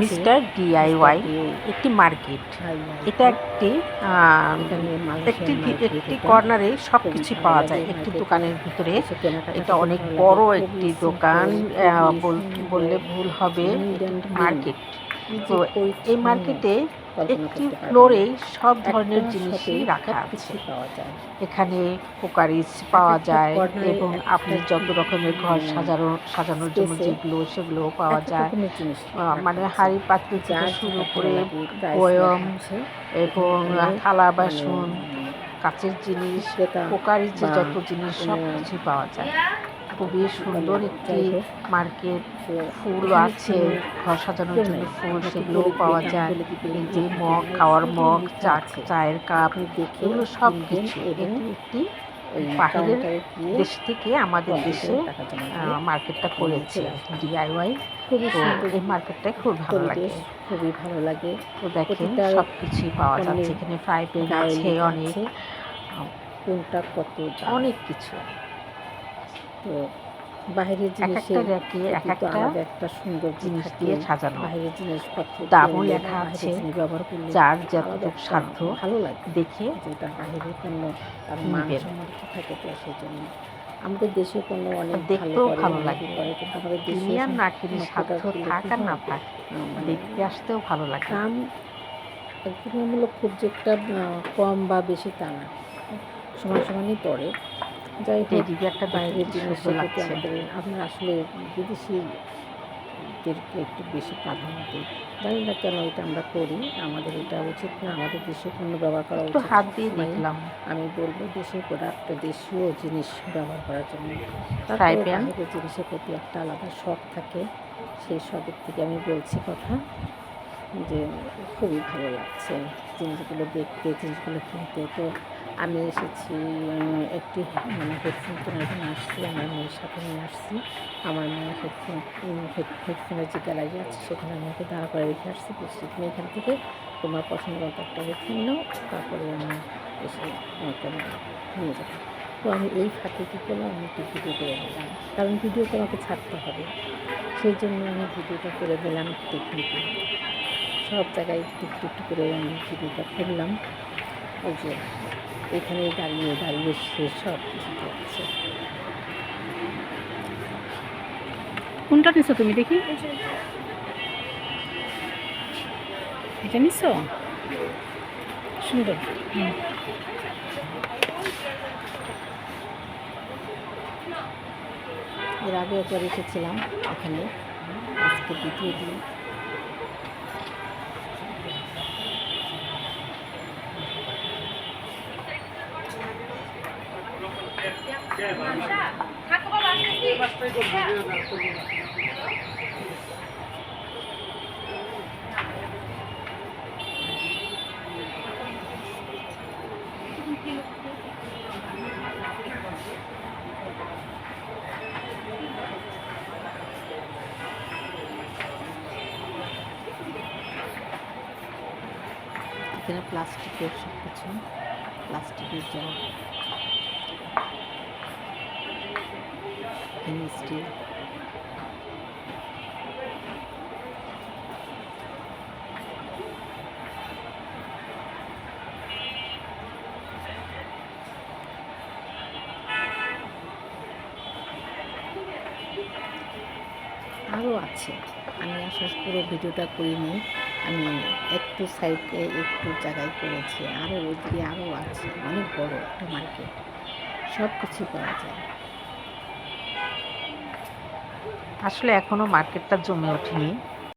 Mister DIY একটি market. এটা একটি একটি কর্নারে সব কিছু পাওয়া যায় একটি দোকানের ভিতরে। এটা অনেক বড় একটি দোকান বললে ভুল হবে, মার্কেট। তো এই মার্কেটে একটি ফ্লোরে সব ধরনের জিনিসই রাখা আছে। এখানে কুকারিজ পাওয়া যায় এবং আপনি যত রকমের ঘর সাজানোর জন্য যেগুলো সেগুলোও পাওয়া যায়। মানে হাঁড়ি পাতিল থেকে শুরু করে বয়ম এবং থালা বাসন, কাচের জিনিস, কুকারিজে যত জিনিস সব কিছুই পাওয়া যায়। খুবই সুন্দর একটি মার্কেট। ফুল আছে, ঘর সাজানোর জন্য ফুল, সেগুলোও পাওয়া যায়। এই যে মগ, খাওয়ার মগ, চায়ের কাপ, এগুলো সব কিছু। এটি একটি বাহিরের দেশ থেকে আমাদের দেশে মার্কেটটা করেছে ডিআইওয়াই। তো এই মার্কেটটাই খুব ভালো লাগে। তো দেখেন সব কিছুই পাওয়া যাচ্ছে এখানে। ফ্রাই প্যান আছে অনেক, কোনটা কত অনেক কিছু। তো বাইরের জিনিসের আলাদা একটা সুন্দর জিনিস দিয়ে সাজানো, বাইরের জিনিসপত্র দামও লেখা আছে, ব্যবহার করলে যার যতটুকু সাধ্য ভালো লাগে দেখে যেটা বাইরের পণ্য তার মান সম্মানিত থাকে। তো সেই জন্য আমাদের দেশীয় পণ্য অনেক দেখতেও ভালো লাগে, কিন্তু আমাদের কিনে আর না কিনে সাধ্য থাক আর না থাক দেখতে আসতেও ভালো লাগে। দাম তুলনামূলক খুব যে একটা কম বা বেশি তা না, সমানই পড়ে। যাই হোক, একটা বাইরের জিনিসের প্রতি আমরা আসলে বিদেশিদেরকে একটু বেশি প্রাধান্য দিই। জানি না কেন এটা আমরা করি, আমাদের এটা উচিত না। আমাদের দেশীয় পণ্য ব্যবহার করা উচিত। হাত দিয়ে দেখলাম, আমি বলবো দেশীয় প্রোডাক্ট, দেশীয় জিনিস ব্যবহার করার জন্য। তারপরে বাইরের জিনিসের প্রতি একটা আলাদা শখ থাকে, সেই শখের থেকে আমি বলছি কথা যে খুবই ভালো লাগছে জিনিসগুলো দেখতে, জিনিসগুলো কিনতে। তো আমি এসেছি একটি হেডফোন কেনার জন্য আসছি, আমার মেয়ের সাথে নিয়ে আসছি। আমার মেয়ে হেডফোনের যে গ্যালারি আছে সেখানে আমি ওকে দাঁড়া করে রেখে আসছি, বলছি তুমি এখান থেকে তোমার পছন্দ মতো একটা হেডফোন নাও, তারপরে আমি এসে তোমাকে নিয়ে যাবো। তো আমি এই ফাঁকে কী করলাম, আমি একটু ভিডিও করে নিলাম, কারণ ভিডিও তো আমাকে ছাড়তে হবে। সেই জন্য আমি ভিডিওটা করে দিলাম। দেখুন সব জায়গায় একটু একটু করে আমি ভিডিওটা করলাম। ওই যে এখানে দাঁড়িয়ে সে সব কিছু করছে। কোনটা নিছো তুমি দেখি? এটা নিছো? সুন্দর। এর আগে একবার এসেছিলাম এখানে, আজকে দ্বিতীয় দিন। এখানে প্লাস্টিকের সব কিছু, প্লাস্টিকের জল, স্টিল। আরও আছে, আমি আসলে পুরো ভিডিওটা করিনি, আমি একটু সাইডে একটু জায়গায় করেছি। আরও ওইদিকে আরও আছে, অনেক বড় একটা মার্কেট, সব কিছু পাওয়া যায়। আসলে এখনো মার্কেটটা জমে ওঠেনি।